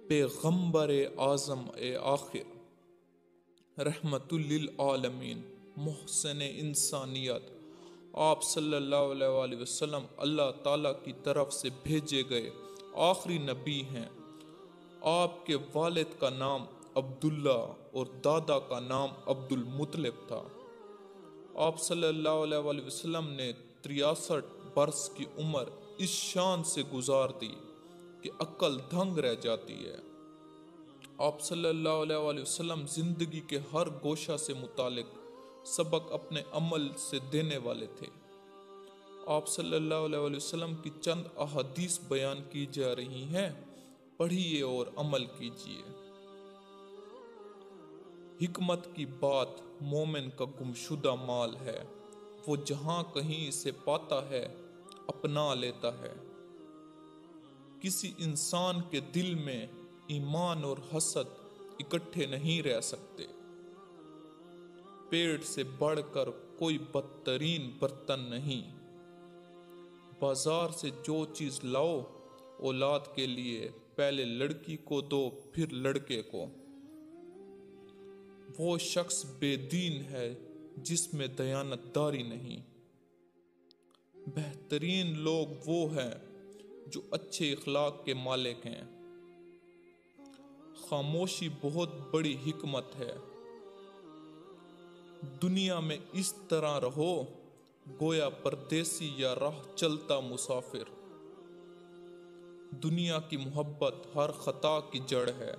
پیغمبر اعظم آخر، رحمت للعالمین، محسن انسانیت، آپ صلی اللہ علیہ وآلہ وسلم اللہ تعالیٰ کی طرف سے بھیجے گئے آخری نبی ہیں۔ آپ کے والد کا نام عبداللہ اور دادا کا نام عبد المطلب تھا۔ آپ صلی اللہ علیہ وآلہ وسلم نے 63 برس کی عمر اس شان سے گزار دی کہ عقل دھنگ رہ جاتی ہے۔ آپ صلی اللہ علیہ وآلہ وسلم زندگی کے ہر گوشہ سے متعلق سبق اپنے عمل سے دینے والے تھے۔ آپ صلی اللہ علیہ وآلہ وسلم کی چند احادیث بیان کی جا رہی ہیں، پڑھیے اور عمل کیجیے۔ حکمت کی بات مومن کا گمشدہ مال ہے، وہ جہاں کہیں اسے پاتا ہے اپنا لیتا ہے۔ کسی انسان کے دل میں ایمان اور حسد اکٹھے نہیں رہ سکتے۔ پیٹ سے بڑھ کر کوئی بدترین برتن نہیں۔ بازار سے جو چیز لاؤ اولاد کے لیے پہلے لڑکی کو دو پھر لڑکے کو۔ وہ شخص بے دین ہے جس میں دیانت داری نہیں۔ بہترین لوگ وہ ہیں جو اچھے اخلاق کے مالک ہیں۔ خاموشی بہت بڑی حکمت ہے۔ دنیا میں اس طرح رہو گویا پردیسی یا راہ چلتا مسافر۔ دنیا کی محبت ہر خطا کی جڑ ہے۔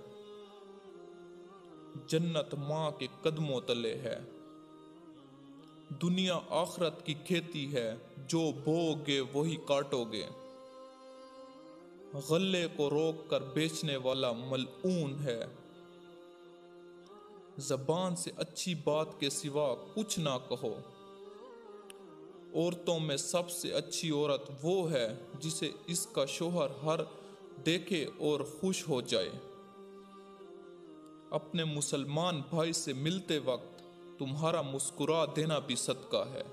جنت ماں کے قدموں تلے ہے۔ دنیا آخرت کی کھیتی ہے، جو بوؤ گے وہی کاٹو گے۔ غلے کو روک کر بیچنے والا ملعون ہے۔ زبان سے اچھی بات کے سوا کچھ نہ کہو۔ عورتوں میں سب سے اچھی عورت وہ ہے جسے اس کا شوہر ہر دیکھے اور خوش ہو جائے۔ اپنے مسلمان بھائی سے ملتے وقت تمہارا مسکرا دینا بھی صدقہ ہے۔